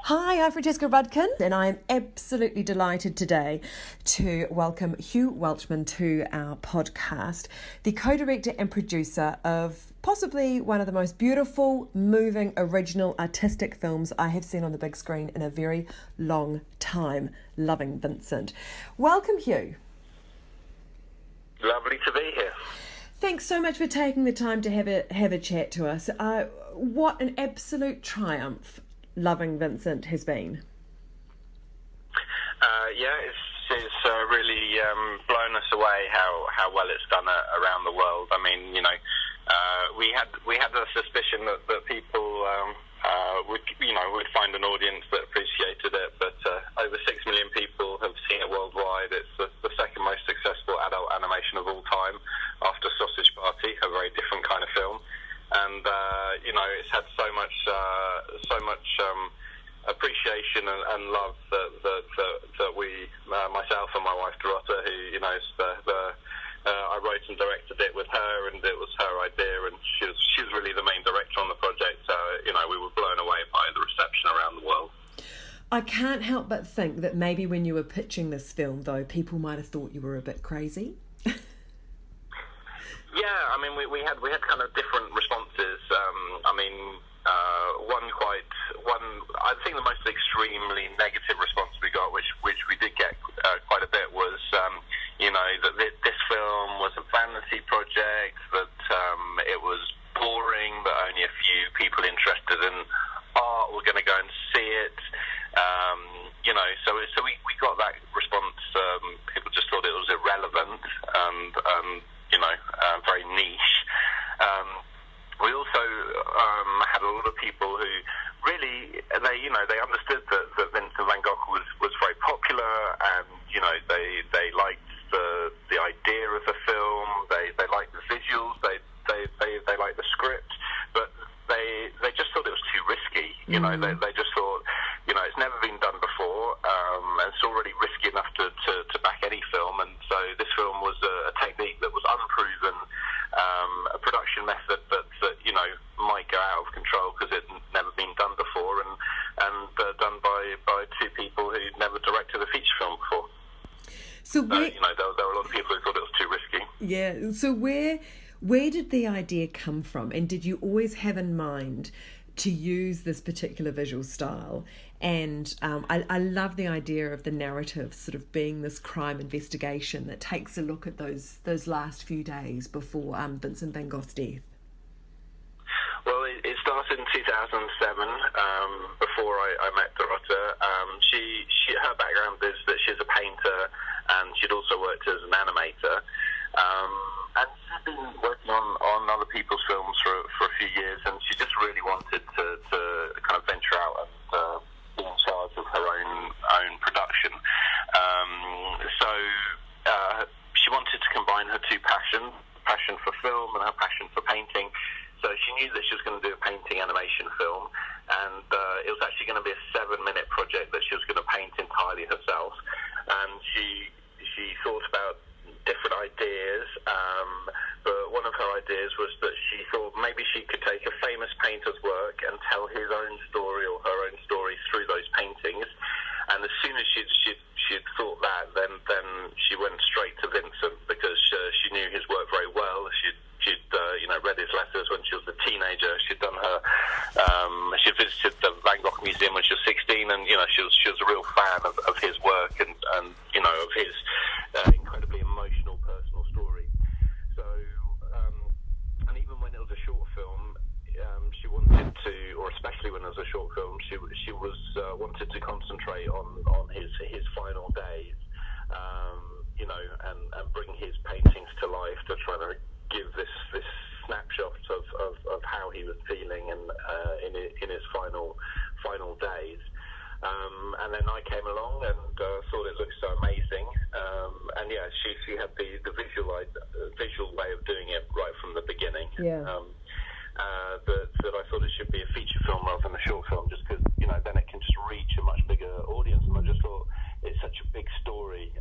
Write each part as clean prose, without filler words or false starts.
Hi, I'm Francesca Rudkin, and I'm absolutely delighted today to welcome Hugh Welchman to our podcast, the co-director and producer of possibly one of the most beautiful, moving, original, artistic films I have seen on the big screen in a very long time, Loving Vincent. Welcome, Hugh. Lovely to be here. Thanks so much for taking the time to have a chat to us. What an absolute triumph Loving Vincent has been. It's really blown us away how well it's done around the world. I mean, we had a suspicion that people would find an audience that appreciated it, but over 6 million people have seen it worldwide. It's the second most successful adult animation of all time, after Sausage Party, a very different kind of film. And it's had so much appreciation and love that we, myself and my wife Dorota, who I wrote and directed it with her, and it was her idea, and she's really the main director on the project. So we were blown away by the reception around the world. I can't help but think that maybe when you were pitching this film, though, people might have thought you were a bit crazy. Yeah, I mean, we had kind of different responses. I think the most extremely negative response we got, which we did get quite a bit, was that this film was a vanity project, that it was boring, that only a few people interested in art were going to go and see it. So we got that response. People just thought it was irrelevant and very niche. We also had a lot of people who really they understood that Vincent van Gogh was very popular, and they liked the idea of the film. They liked the visuals. They liked the script, but they just thought it was too risky. They just thought it's never been done before, and it's already risky enough to back any film. And so this film was a technique that was unproven, a production method that might go out of control because it never been done before, and done by two people who never directed a feature film before. So there were a lot of people who thought it was too risky. Yeah. So where did the idea come from, and did you always have in mind to use this particular visual style? And I love the idea of the narrative sort of being this crime investigation that takes a look at those last few days before Vincent van Gogh's death. Well, it started in 2007, before I met Dorota. Her background is that she's a painter, and she'd also worked as an animator. And she's been working on other people's films for a few years, and she just really wanted to kind of venture out and be in charge of her own production. So she wanted to combine her two passion for film and her passion for painting. So she knew that she was going to do a painting animation film, and it was actually going to be a 7-minute project that she was going to paint entirely herself. And she thought about different ideas, but one of her ideas was that she thought maybe she could take a famous painter's work and tell his own story or her own story through those paintings. And as soon as she'd thought that, then she went straight to Vincent, because she knew his work very well. She'd read his letters when she was a teenager. She'd done she visited the Van Gogh Museum when she was 16, and she was a real fan of his work and of his incredibly emotional personal story. So and even when it was a short film, she wanted to, or especially when it was a short film, she wanted to concentrate on his final days, and bring his paintings to life, to try to give this snapshot of how he was feeling and in his final days. And then I came along and thought it looked so amazing. And yeah, she had the visual way of doing it right from the beginning. Yeah. That I thought it should be a feature film rather than a short film, just because then it can just reach a much bigger audience. And I just thought it's such a big story.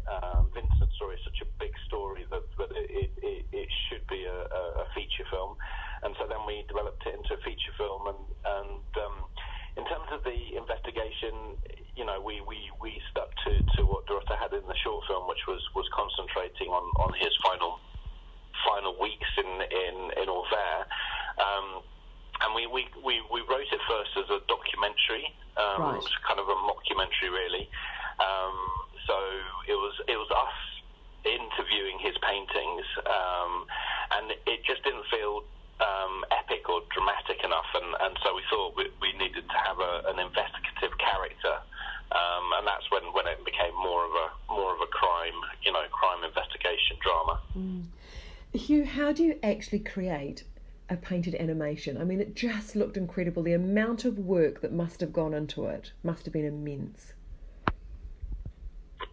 Vincent's story is such a big story that it should be a feature film. And so then we developed it into a feature film. And in terms of the investigation, Right. It was kind of a mockumentary, really. So it was us interviewing his paintings, and it just didn't feel epic or dramatic enough, and so we thought we needed to have an investigative character, and that's when it became more of a crime investigation drama. Hugh, how do you actually create a painted animation? I mean, it just looked incredible. The amount of work that must have gone into it must have been immense.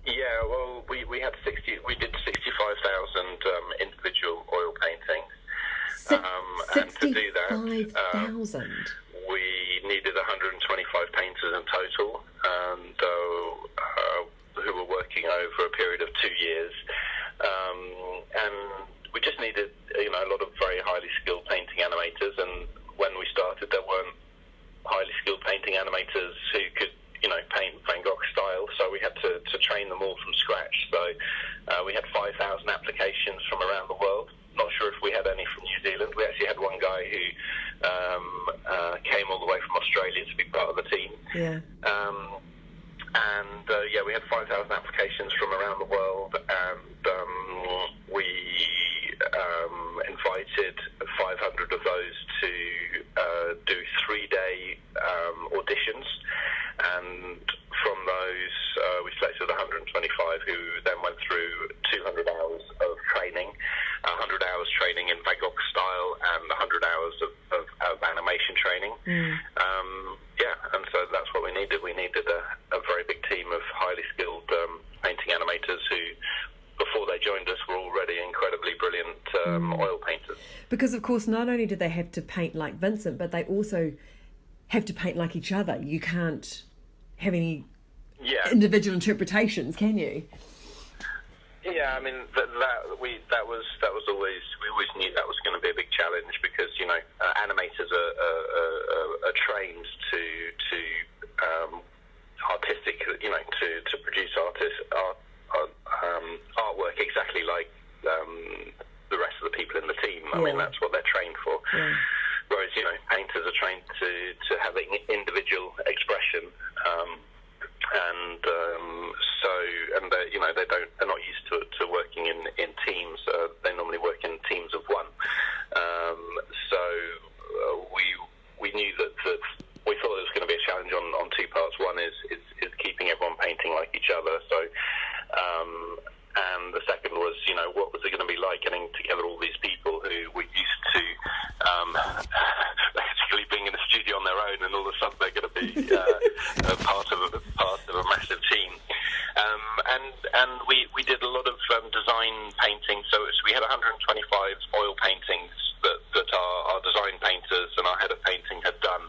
Yeah, well, we did 65,000 individual oil paintings. And to do that, 65,000. we needed 125 painters in total, and who were working over a period of 2 years. And we just needed, a lot of very highly skilled painting animators. And when we started, there weren't highly skilled painting animators who could, paint Van Gogh style. So we had to train them all from scratch. So we had 5,000 applications from around the world. Not sure if we had any from New Zealand. We actually had one guy who came all the way from Australia to be part of the team. Yeah. We had 5,000 applications from around the world, and we invited 500 of those to do 3-day auditions, and from those we selected 125 who then went through 200 hours of training, 100 hours training in Van Gogh style, and 100 hours of animation training. And so that's what we needed. We needed a very big team of highly skilled painting animators who, before they joined us, were already incredibly brilliant oil painters. Because, of course, not only did they have to paint like Vincent, but they also have to paint like each other. You can't have any individual interpretations, can you? Yeah, I mean we always knew that was going to be a big challenge, because animators are trained to artistic, to produce artwork exactly like the rest of the people in the team. I mean, that's what they're trained for. Yeah. Whereas painters are trained to have individual expression. They're not used to working in teams. They normally work in teams of one. We knew that we thought it was going to be a challenge on two parts. One is keeping everyone painting like each other. So, and the second was, what was it going to be like getting together all these people who were used to basically being in a studio on their own, and all of a sudden they're going to be part of a massive team. And we did a lot of design painting. So we had 125 oil paintings that our design painters and our head of painting had done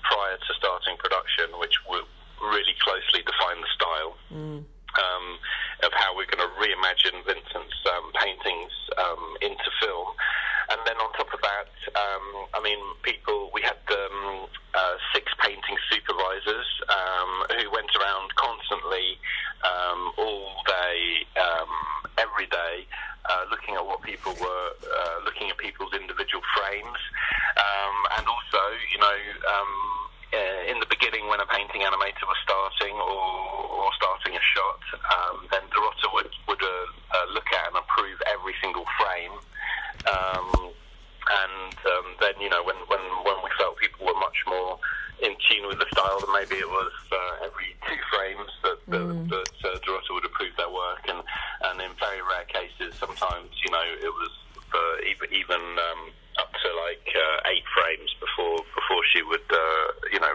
prior to starting production, which would really closely define the style of how we're going to reimagine Vincent's paintings into film. And then on top of that, we had 6 painting supervisors who went around constantly, all day, every day, looking at what people were, looking at people's individual frames, and also, in the beginning, when a painting animator was starting or starting a shot, then Dorota would look at and approve every single frame. When we felt people were much more in tune with the style, then maybe it was every 2 frames that Dorota would approve their work, and in very rare cases, sometimes it was even up to 8 frames before she would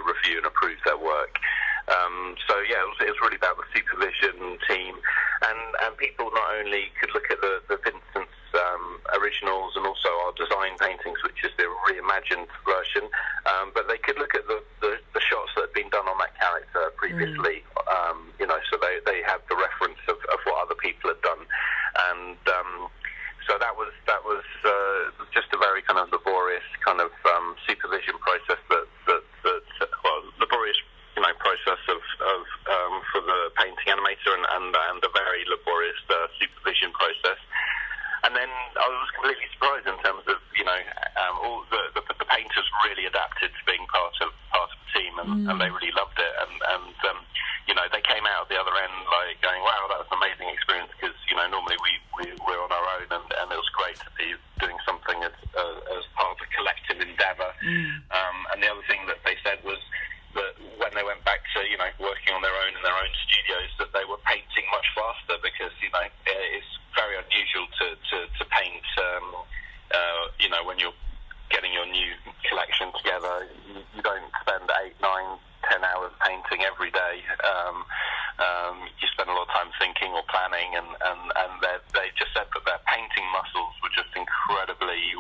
review and approve their work. It was really about the supervision team, and people not only could look at the Vincent's originals and also our design paintings, which is the reimagined version, but they could look at the shots that had been done on that character previously. So they had the reference of what other people had done, and so that was just a very kind of laborious kind of supervision process laborious process of for the painting animator, and a very laborious supervision process. And then I was completely surprised in terms of all the painters really adapted to being part of the team, and they really loved it, and they came out the other end like going, wow, that was an amazing experience, because normally we're on our own, and it was great to be doing something as part of a collective endeavour. And the other thing that they said was that when they went back to working on their own in their own studios, that they were painting much faster, because it's very unusual to paint when you're getting your new collection together. You don't spend 8, 9, 10 hours painting every day. You spend a lot of time thinking or planning, and they just said that their painting muscles were just incredibly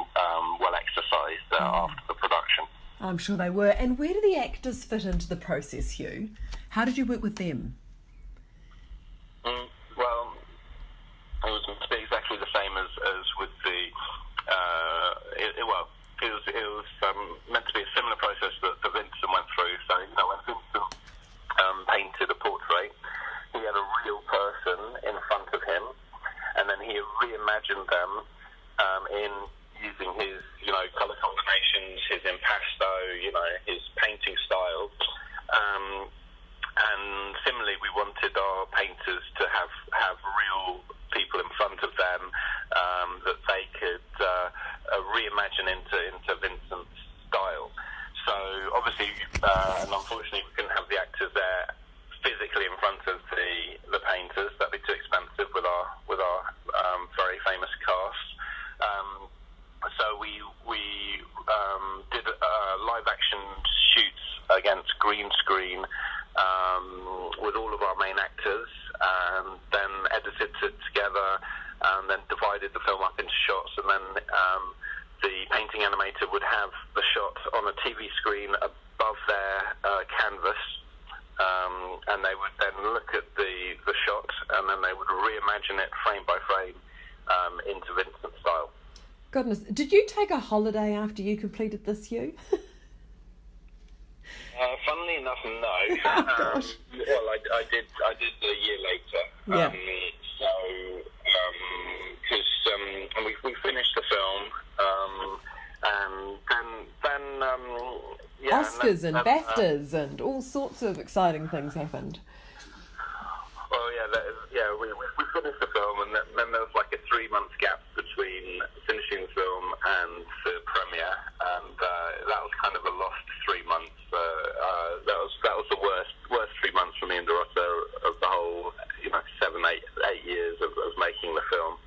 well exercised after the production. I'm sure they were. And where do the actors fit into the process, Hugh? How did you work with them? Well, it was meant to be exactly the same as with the. It was meant to be a similar process that Vincent went through. So when Vincent painted a portrait, he had a real person in front of him, and then he reimagined them in using his colour combinations, his impasto, his painting style. And similarly, we wanted our painters to have real people in front of them that they could reimagine into Vincent's style. So obviously, and unfortunately, we couldn't have the actors there physically in front of the painters. That'd be too expensive with our very famous cast. So we did live action shoots against green screen with all of our main actors, and then edited it together, and then divided the film up into shots, and then the painting animator would have the shot on a TV screen above their canvas, and they would then look at the shot, and then they would reimagine it frame by frame into Vincent style. Goodness, did you take a holiday after you completed this, Hugh? Funnily enough, no. Oh, gosh. Well, I did a year later. Yeah. And we finished the film, and then Oscars and BAFTAs and all sorts of exciting things happened. Well, we finished the film, and then there was like a 3-month gap between finishing the film and the premiere, and that was kind of a lost 3 months. That was the worst 3 months for me and Dorota of the whole 7, 8 years of making the film.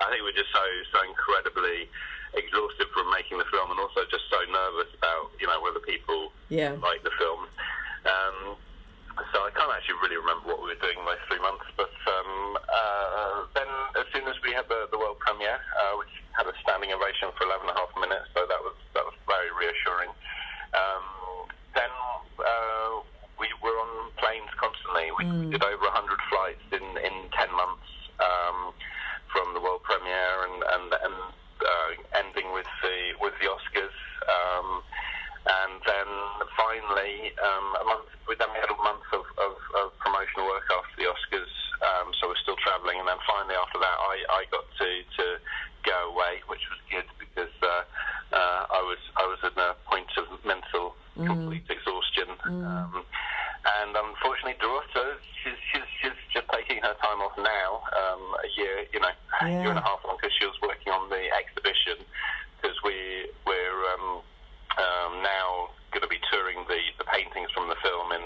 I think we're just so incredibly exhausted from making the film, and also just so nervous about whether people like the film. So I can't actually really remember what we were doing those 3 months, but then as soon as we had the world premiere, which had a standing ovation for 11.5 minutes, so that was very reassuring. Then we were on planes constantly. We did over 100 flights in 10 months from the world premiere and ending with the Oscars. And then finally, we had a month of promotional work after the Oscars, so we're still travelling. And then finally after that, I got to go away, which was good, because I was at a point of mental complete exhaustion. And unfortunately, Dorota, she's just taking her time off now, a year, year and a half long, because she was working on the exhibition, because we're now going to be touring the paintings from the film in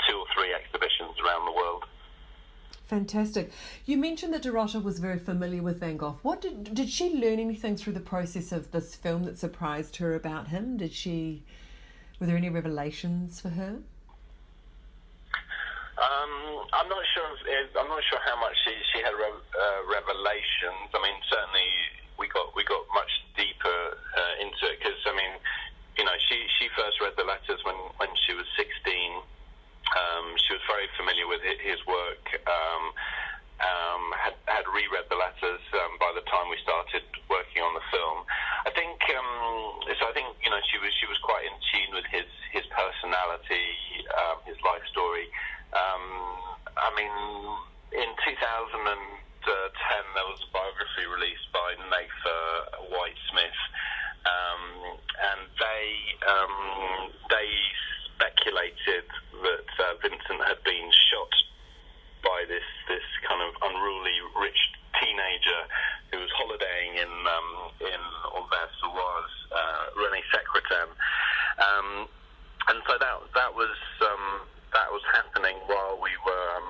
2 or 3 exhibitions around the world. Fantastic. You mentioned that Dorota was very familiar with Van Gogh. What did she learn anything through the process of this film that surprised her about him? Were there any revelations for her? I'm not sure how much she had revelations. I mean, certainly we got much deeper into it, because she first read the letters when she was 16. She was very familiar with his work. Had reread the letters by the time we started working on the film. I think she was quite in tune with his personality, his life story. In 2010 there was a biography released by Nathan White-Smith, and they speculated suspected that Vincent had been shot by this kind of unruly rich teenager who was holidaying in Anvers-sur-Oise, René Secretan, and so that was happening while we were.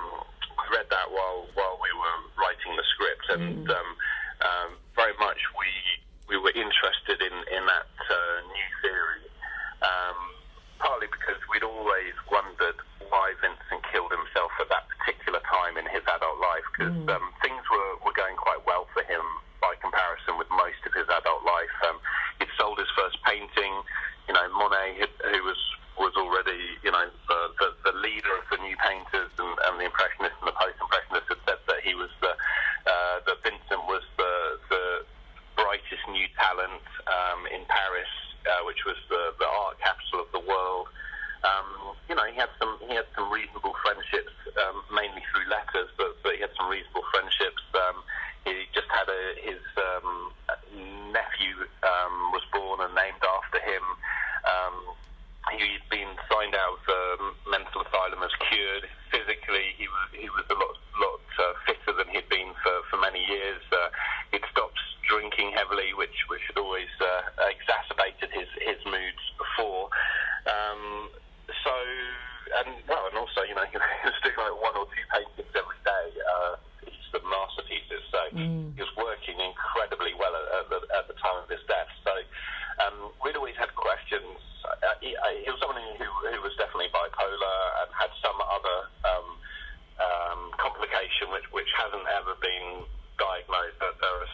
I read that while we were writing the script, and very much we were interested in that new theory. Partly because we'd always wondered why Vincent killed himself at that particular time in his adult life, because things were going quite well for him by comparison with most of his adult life. He'd sold his first painting. Monet, who was already the leader of the new painters and the Impressionists and the Post-Impressionists, had said that he was that Vincent was the brightest new talent in Paris, which was the art capital of the world. He had some reasonable friendships, mainly through letters, but he had some reasonable friendships. He just had his nephew was born and named after him. He'd been signed out of the mental asylum as cured. Physically, he was a lot fitter than he'd been for many years. He'd stopped drinking heavily, which had always exacerbated his moods before. And also, he was doing like one or two paintings every day, each of the masterpieces. So he was working incredibly well at the time of his death. So we'd always had questions. He was someone who was definitely bipolar and had some other complication which hasn't ever been diagnosed. But there are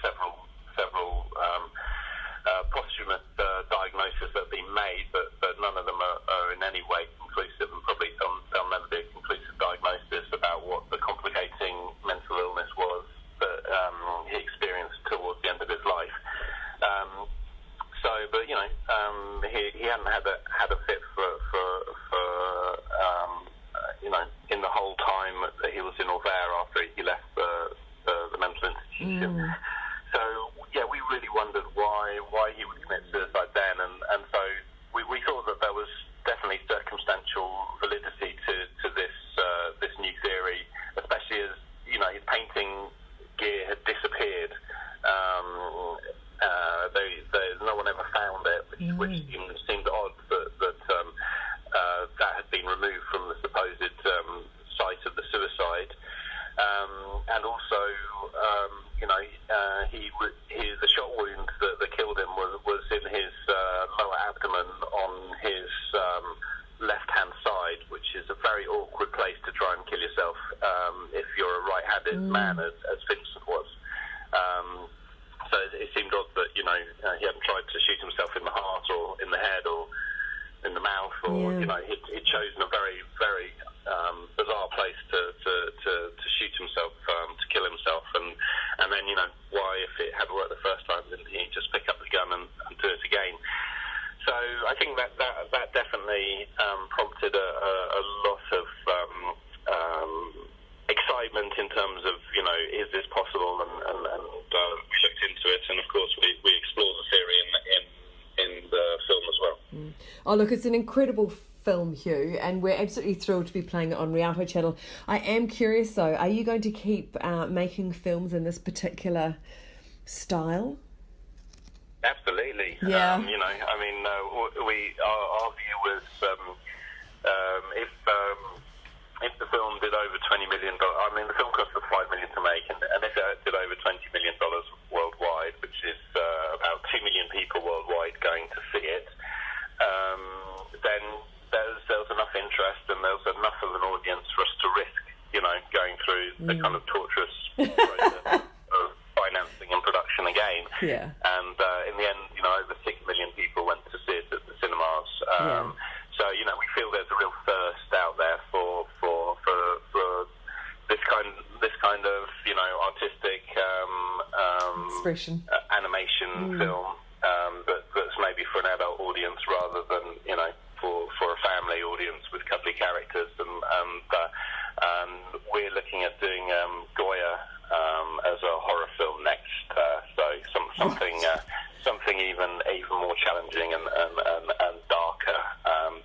several posthumous diagnoses that have been made, but none of them are in any way conclusive, and probably there'll never be a conclusive diagnosis about what the complicating mental illness was that he experienced towards the end of his life. He hadn't had a fit for in the whole time that he was in Anvers after he left the mental institution. So yeah, we really wondered why he would commit suicide then, and so we thought that there was definitely circumstantial validity to this new theory, especially as his painting gear had disappeared. No one ever found it, which seemed odd that had been removed from the supposed site of the suicide, and also the shot wound that killed him was in his lower abdomen on his left-hand side, which is a very awkward place to try and kill yourself if you're a right-handed man, as Vincent was. So it seemed odd that he hadn't tried to shoot himself in the heart or in the head or in the mouth, or he'd chosen a very, very bizarre place to shoot himself, to kill himself, and then why, if it had worked the first time, didn't he just pick up the gun and do it again? So I think that definitely prompted a lot of excitement in terms of is this possible, and we looked into it, and of course we explored the theory in the film as well. Oh look, it's an incredible film, Hugh, and we're absolutely thrilled to be playing it on Rialto Channel. I am curious though, are you going to keep making films in this particular style? Absolutely. Yeah. Our view was if the film did over $20 million, the film cost us $5 million to make, and if it did over $20 million worldwide, which is about 2 million people worldwide going to see it, then there was enough interest and there was enough of an audience for us to risk, going through the kind of torturous process of financing and production again. Yeah. And in the end, over 6 million people went to see it at the cinemas. So we feel there's a real thirst out there for this kind of artistic expression animation film that's maybe for an adult audience rather than for a family audience with cuddly characters, and we're looking at doing Goya as a horror film next, so something even more challenging and darker, and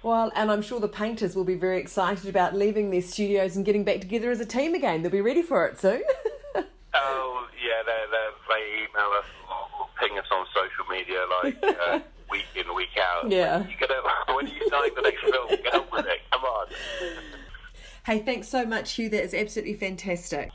Well, and I'm sure the painters will be very excited about leaving their studios and getting back together as a team again. They'll be ready for it soon. Oh, yeah, they email us or ping us on social media week in, week out. Yeah. When are you starting the next film? Get on with it. Come on. Hey, thanks so much, Hugh. That is absolutely fantastic.